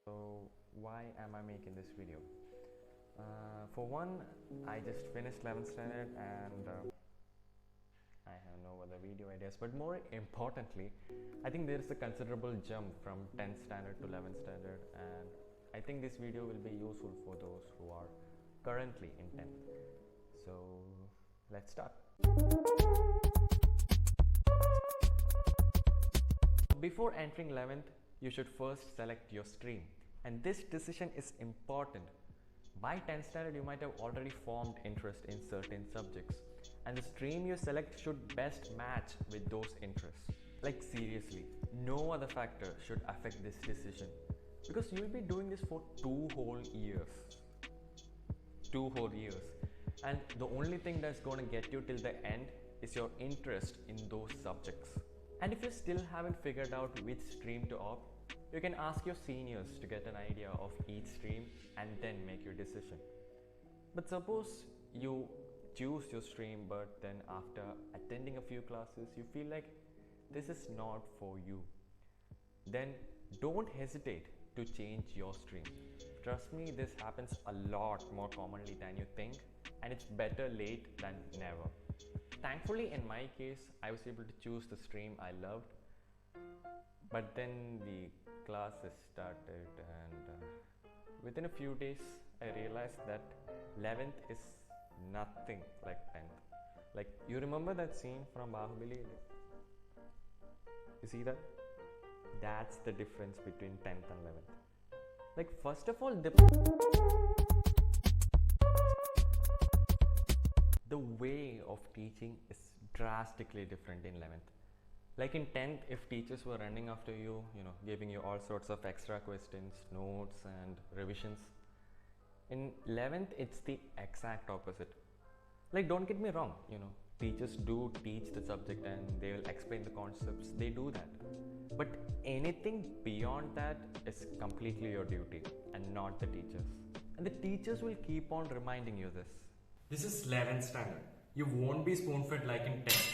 So why am I making this video? For one, I just finished 11th standard and I have no other video ideas, but more importantly, I think there is a considerable jump from 10th standard to 11th standard, and I think this video will be useful for those who are currently in 10th. So let's start. Before entering 11th, you should first select your stream, and this decision is important. By 10th standard, you might have already formed interest in certain subjects, and the stream you select should best match with those interests. Like seriously, no other factor should affect this decision, because you will be doing this for 2 whole years. 2 whole years. And the only thing that's going to get you till the end is your interest in those subjects. And if you still haven't figured out which stream to opt, you can ask your seniors to get an idea of each stream and then make your decision. But suppose you choose your stream, but then after attending a few classes, you feel like this is not for you. Then don't hesitate to change your stream. Trust me, this happens a lot more commonly than you think, and it's better late than never. Thankfully, in my case, I was able to choose the stream I loved, but then the classes started, and within a few days, I realized that 11th is nothing like 10th. Like, you remember that scene from Bahubali? You see that? That's the difference between 10th and 11th. Like, first of all, the way of teaching is drastically different in 11th. Like in 10th, if teachers were running after you, giving you all sorts of extra questions, notes and revisions. In 11th, it's the exact opposite. Like, don't get me wrong, teachers do teach the subject and they will explain the concepts, they do that. But anything beyond that is completely your duty and not the teachers. And the teachers will keep on reminding you this. This is 11th standard. You won't be spoon-fed like in 10th.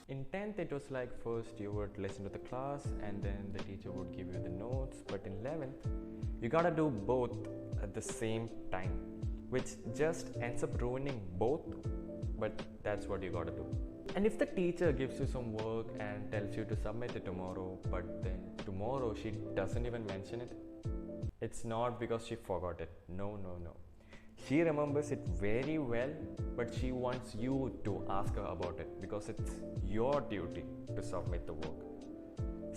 In 10th, it was like first you would listen to the class and then the teacher would give you the notes. But in 11th, you gotta do both at the same time, which just ends up ruining both. But that's what you gotta do. And if the teacher gives you some work and tells you to submit it tomorrow, but then tomorrow she doesn't even mention it, it's not because she forgot it. No. She remembers it very well, but she wants you to ask her about it because it's your duty to submit the work.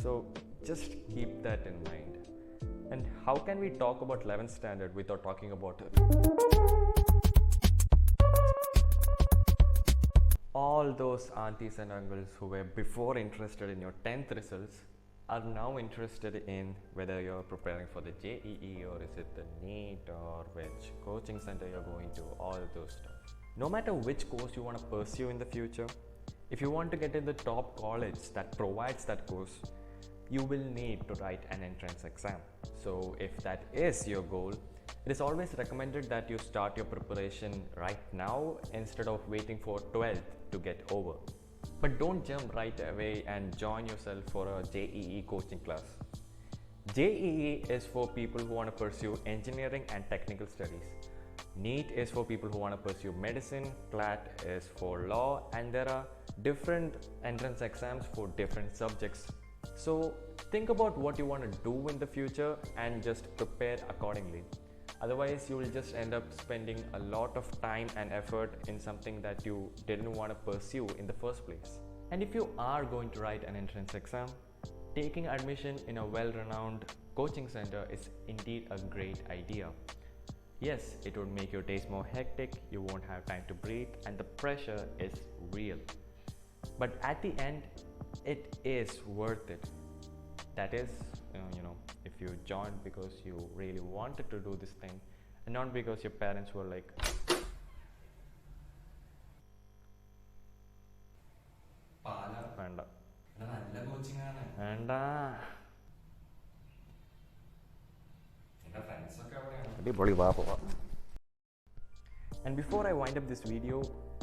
So just keep that in mind. And how can we talk about 11th standard without talking about it? All those aunties and uncles who were before interested in your 10th results are now interested in whether you're preparing for the JEE or is it the NEET or which coaching center you're going to, all those stuff. No matter which course you want to pursue in the future, if you want to get in the top college that provides that course, you will need to write an entrance exam. So if that is your goal, it is always recommended that you start your preparation right now instead of waiting for 12th to get over. But don't jump right away and join yourself for a JEE coaching class. JEE is for people who want to pursue engineering and technical studies. NEET is for people who want to pursue medicine, CLAT is for law, and there are different entrance exams for different subjects. So think about what you want to do in the future and just prepare accordingly. Otherwise, you will just end up spending a lot of time and effort in something that you didn't want to pursue in the first place. And if you are going to write an entrance exam, taking admission in a well-renowned coaching center is indeed a great idea. Yes, it would make your days more hectic, you won't have time to breathe, and the pressure is real. But at the end, it is worth it. That is, if you joined because you really wanted to do this thing and not because your parents were like, And before I wind up this video,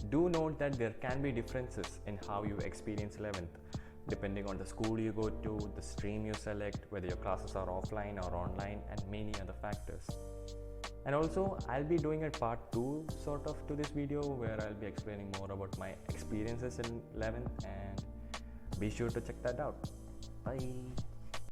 do note that there can be differences in how you experience 11th. depending on the school you go to, the stream you select, whether your classes are offline or online, and many other factors. And also, I'll be doing a part 2 sort of to this video where I'll be explaining more about my experiences in 11th, and be sure to check that out. Bye.